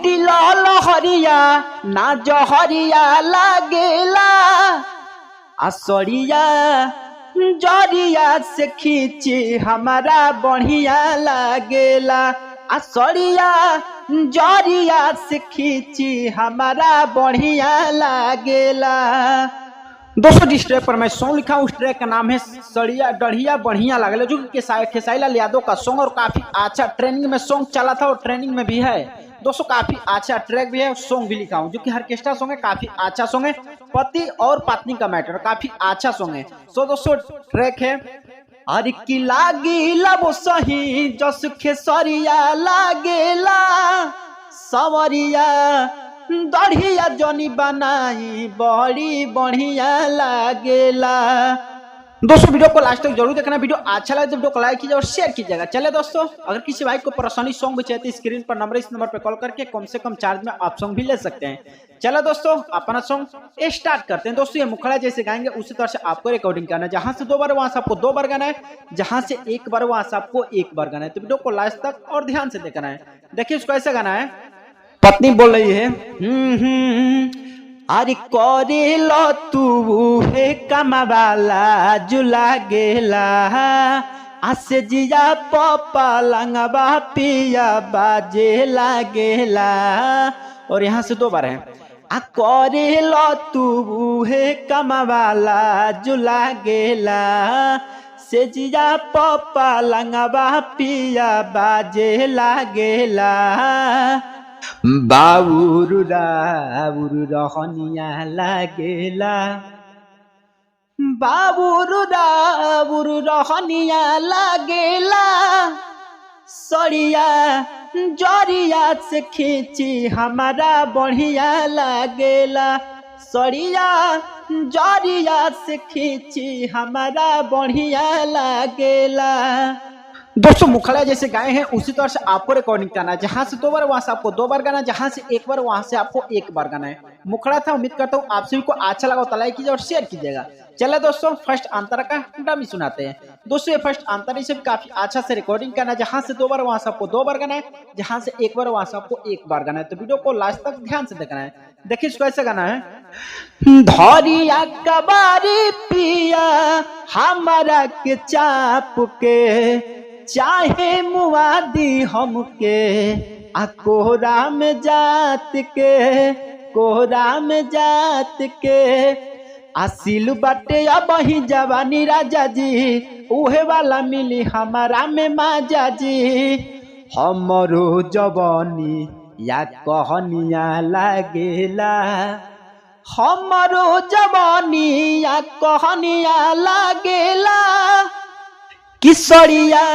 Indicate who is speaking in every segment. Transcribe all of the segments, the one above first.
Speaker 1: लूटी लाल हरिया ना जहरिया लागेला असरिया जरिया से खींची हमारा बढ़िया लागेला असरिया जरिया से खींची हमारा बढ़िया लागेला। दोस्तों जिस ट्रैक पर मैं सॉन्ग लिखा हूँ उस ट्रैक का नाम है सड़िया डढ़िया बढ़िया लागेला, जो कि खेसारी लाल यादव का सॉन्ग और काफी अच्छा ट्रेनिंग में सॉन्ग चला था और ट्रेनिंग में भी है। दोस्तों काफी अच्छा ट्रैक भी है, सॉन्ग भी लिखा हूँ जो कि ऑर्केस्ट्रा सॉन्ग है, काफी अच्छा सॉन्ग है, पति और पत्नी का मैटर, काफी अच्छा सॉन्ग है। सो दोस्तों ट्रैक है अरे की लागी लब सही जस खेसरिया लागेला सवरिया दढ़िया जनी बनाई बड़ी बढ़िया लागेला। दोस्तों वीडियो को लास्ट तक जरूर देखना, वीडियो अच्छा लगे तो वीडियो को लाइक कीजिए और शेयर कीजिएगा। चले दोस्तों, अगर किसी भाई को पर्सनली सॉन्ग भी चाहिए तो स्क्रीन पर नंबर, इस नंबर पर कॉल करके कम से कम चार्ज में आप सॉन्ग भी ले सकते हैं। चलो दोस्तों अपना सॉन्ग स्टार्ट करते हैं। दोस्तों ये मुखड़ा जैसे गाएंगे उसी तरह से आपको रिकॉर्डिंग करना है, जहां से 2 बार वहां से आपको 2 बार गाना है, जहां से 1 बार वहां से आपको 1 बार गाना है। तो वीडियो को लास्ट तक और ध्यान से देखना है। देखिए इसको ऐसे गाना है, पत्नी बोल रही है अरे करे लो तू हे कमावाला जुला गेला आसे जिया पपा लंगबा पिया बाजे लागेला। और यहाँ से 2 बार है आ करे लो तू हे कमावाला जुला गेला से जिया पपा लंगबा पिया बाजे लागेला बाबुरु राबुरु रहनिया लागेला बाबुरु राबुरु रहनिया लागेला सड़िया जरिया से खींची हमारा बढ़िया लागेला सड़िया जरिया से खींची हमारा बढ़िया लागेला। दोस्तों मुखड़ा जैसे गाए हैं उसी तरह से आपको रिकॉर्डिंग करना है, जहां से 2 बार वहां से आपको 2 बार गाना है, जहां से 1 बार वहां से आपको 1 बार गाना है। मुखड़ा था, उम्मीद करता हूँ आप सभी को अच्छा लगा तो लाइक कीजिए और शेयर कीजिएगा। चलो दोस्तों फर्स्ट अंतरा का डमी सुनाते हैं। दोस्तों ये फर्स्ट अंतरा से भी काफी अच्छा से रिकॉर्डिंग करना है, जहां से 2 बार वहां से आपको 2 बार गाना है, जहां से 1 बार वहां से आपको 1 बार गाना है। तो वीडियो को लास्ट तक ध्यान से देखना है। देखिए इसको ऐसे गाना है धरिया कबारी पिया हमारा के चाप के चाहे मुआदी हमके आ कोहरा में जात के आसिल बाटे अब ही जवानी राजा जी उहे वाला मिली हमारा में माजा जी हमरो जवानी या कहनिया लागेला हमरो जवानी या कहनिया लागेला किसरिया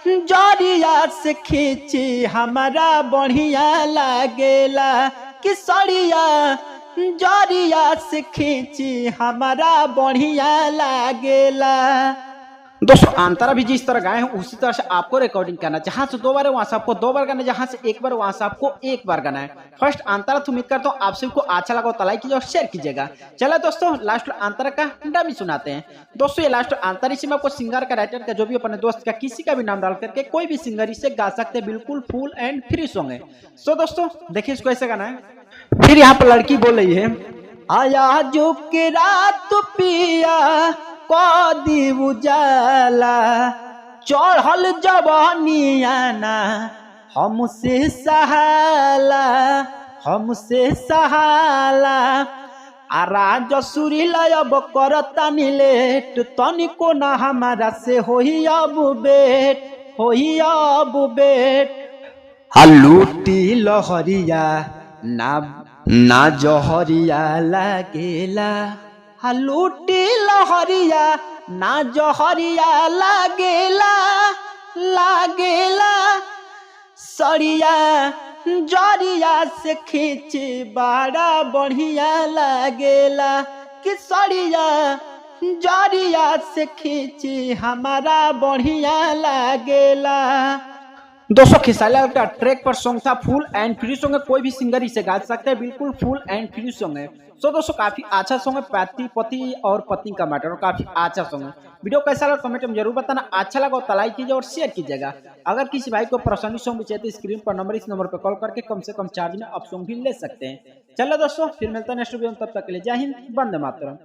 Speaker 1: जरिया से खींची हमारा बढ़िया लागेला किसरिया जरिया से खींची हमारा बढ़िया लागेला। दोस्तों अंतरा भी जिस तरह गाए हैं उसी तरह से आपको रिकॉर्डिंग करना है, जहां से 2 बार है वहां से आपको 2 बार गाना है, जहां से 1 बार वहां से आपको 1 बार गाना है। फर्स्ट अंतरा तो उम्मीद करता हूँ आप सभी को अच्छा लगा तो लाइक कीजिए और शेयर कीजिएगा। चलो दोस्तों लास्ट अंतरा का डमी सुनाते हैं। दोस्तों ये लास्ट अंतरा इसी में आपको सिंगर का, राइटर का, जो भी अपने दोस्त का, किसी का भी नाम डाल करके कोई भी सिंगर इसे गा सकते हैं, बिल्कुल फुल एंड फ्री सॉन्ग है। सो दोस्तों देखिए इसको ऐसे गाना है। फिर यहाँ पर लड़की बोल रही है आया जो के रात पिया कदी उजाला चढ़ल जवानियाना हमसे सहाला आराज सुरीला अब करता नीलेट तनिको ना हमारा से होई अब बेट लूटी लहरिया ना जहरिया लागेला लूटी लहरिया ना जहरिया लागेला सड़िया जरिया से खींची बड़ा बढ़िया लागेला कि सड़िया जरिया से खींची हमारा बढ़िया लागेला। दोस्तों खेसारी का ट्रैक पर सॉन्ग था, फुल एंड फ्री सॉन्ग है, कोई भी सिंगर इसे गा सकते हैं, बिल्कुल फुल एंड फ्री सॉन्ग है। सो दोस्तों काफी अच्छा सॉन्ग है, पति और पत्नी का मैटर, और काफी अच्छा सॉन्ग है। वीडियो कैसा लगा कमेंट में जरूर बताना, अच्छा लगा तो लाइक कीजिए और शेयर कीजिएगा। अगर किसी भाई को पर्सनली सॉन्ग भी चाहिए तो स्क्रीन पर नंबर, इस नंबर पर कॉल करके कम से कम चार्ज में आप सॉन्ग भी ले सकते हैं। चलो दोस्तों फिर मिलता है नेक्स्ट वीडियो में, तब तक के लिए जय हिंद, वंदे मातरम।